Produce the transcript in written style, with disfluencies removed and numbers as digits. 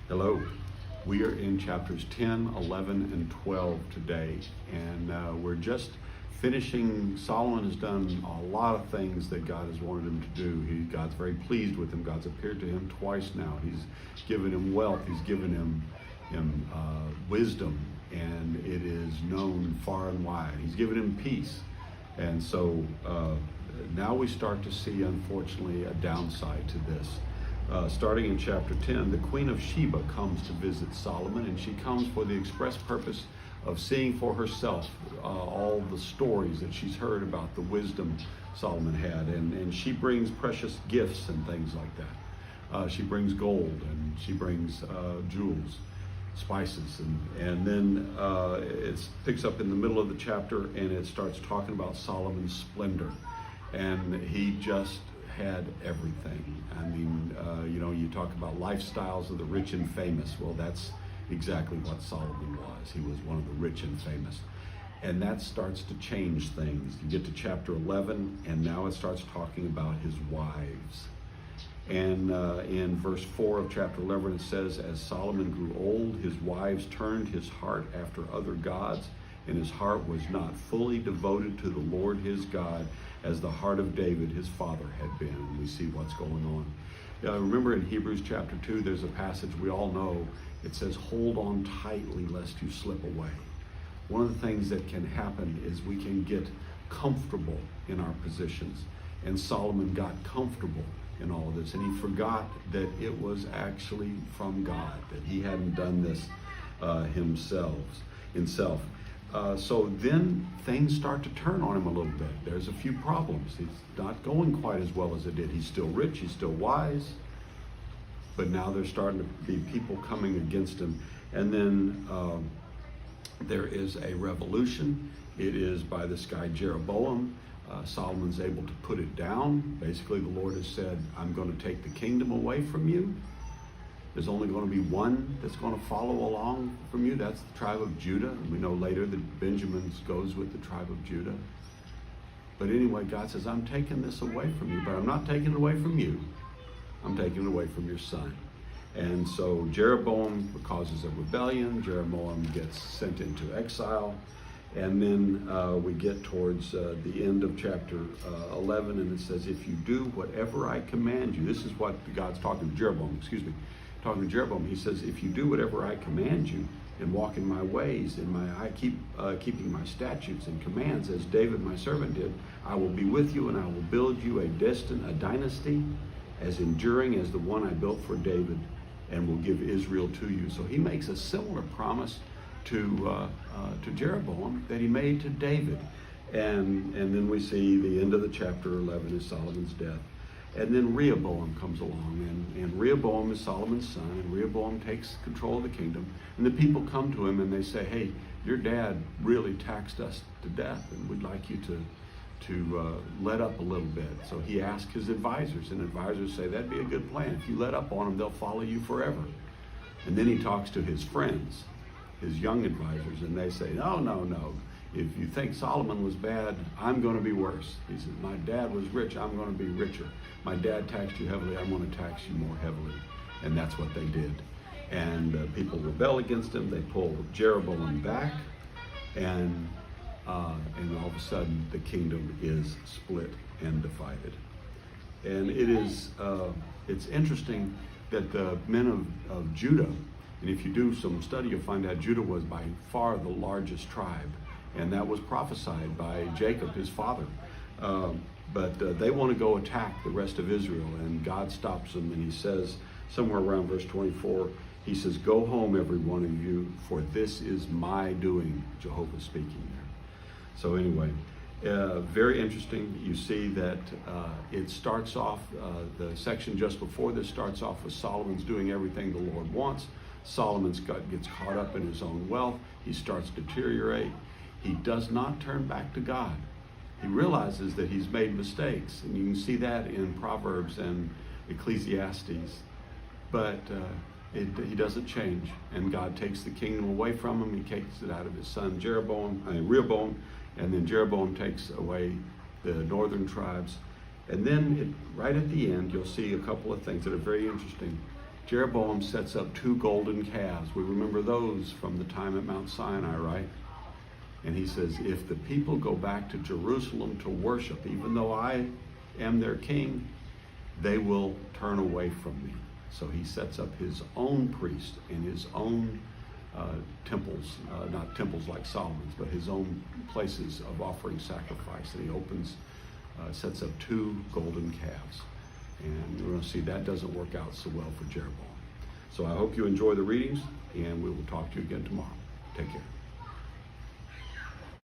Hello. We are in chapters 10, 11, and 12 today, and we're just finishing. Solomon has done a lot of things that God has wanted him to do. God's very pleased with him. God's appeared to him twice now. He's given him wealth. He's given him wisdom, and it is known far and wide. He's given him peace. And so now we start to see, unfortunately, a downside to this. Starting in chapter 10, the Queen of Sheba comes to visit Solomon, and she comes for the express purpose of seeing for herself all the stories that she's heard about the wisdom Solomon had. And she brings precious gifts and things like that. She brings gold, and she brings jewels, spices, and then it picks up in the middle of the chapter, and it starts talking about Solomon's splendor. And he just had everything. I mean, you talk about lifestyles of the rich and famous. Well, that's exactly what Solomon was. He was one of the rich and famous. And that starts to change things. You get to chapter 11, and now it starts talking about his wives. And in verse 4 of chapter 11, it says, as Solomon grew old, his wives turned his heart after other gods, and his heart was not fully devoted to the Lord his God as the heart of David, his father, had been. And we see what's going on. Remember in Hebrews chapter 2, there's a passage we all know. It says, hold on tightly lest you slip away. One of the things that can happen is we can get comfortable in our positions. And Solomon got comfortable in all of this. And he forgot that it was actually from God, that he hadn't done this himself. So then things start to turn on him a little bit. There's a few problems. He's not going quite as well as it did. He's still rich, he's still wise, but now there's starting to be people coming against him. And then there is a revolution. It is by this guy Jeroboam. Solomon's able to put it down. Basically, the Lord has said, I'm going to take the kingdom away from you. There's only going to be one that's going to follow along from you. That's the tribe of Judah. And we know later that Benjamin goes with the tribe of Judah. But anyway, God says, I'm taking this away from you, but I'm not taking it away from you. I'm taking it away from your son. And so Jeroboam causes a rebellion. Jeroboam gets sent into exile. And then we get towards the end of chapter 11, and it says, if you do whatever I command you, this is what God's talking to Jeroboam, talking to Jeroboam, he says, if you do whatever I command you and walk in my ways, keeping my statutes and commands, as David my servant did, I will be with you, and I will build you a dynasty as enduring as the one I built for David, and will give Israel to you. So he makes a similar promise to Jeroboam that he made to David. And then we see the end of the chapter 11 is Solomon's death. And then Rehoboam comes along, and Rehoboam is Solomon's son, and Rehoboam takes control of the kingdom. And the people come to him and they say, hey, your dad really taxed us to death, and we'd like you to let up a little bit. So he asks his advisors, and advisors say, that'd be a good plan. If you let up on them, they'll follow you forever. And then he talks to his friends, his young advisors, and they say, no. If you think Solomon was bad, I'm going to be worse. He says, my dad was rich, I'm going to be richer. My dad taxed you heavily, I'm going to tax you more heavily. And that's what they did. And people rebel against him. They pull Jeroboam back, and all of a sudden the kingdom is split and divided. And it's interesting that the men of Judah, and if you do some study, you'll find out Judah was by far the largest tribe. And that was prophesied by Jacob, his father. But they want to go attack the rest of Israel, and God stops them, and he says, somewhere around verse 24, he says, go home, every one of you, for this is my doing. Jehovah speaking there. So anyway, very interesting. You see that it starts off, the section just before this starts off with Solomon's doing everything the Lord wants. Solomon gets caught up in his own wealth. He starts to deteriorate. He does not turn back to God. He realizes that he's made mistakes, and you can see that in Proverbs and Ecclesiastes. But he doesn't change, and God takes the kingdom away from him. He takes it out of his son Rehoboam, and then Jeroboam takes away the northern tribes. And then right at the end, you'll see a couple of things that are very interesting. Jeroboam sets up 2 golden calves. We remember those from the time at Mount Sinai, right? And he says, if the people go back to Jerusalem to worship, even though I am their king, they will turn away from me. So he sets up his own priest and his own temples, not temples like Solomon's, but his own places of offering sacrifice. And he sets up 2 golden calves. And we're going to see that doesn't work out so well for Jeroboam. So I hope you enjoy the readings, and we will talk to you again tomorrow. Take care.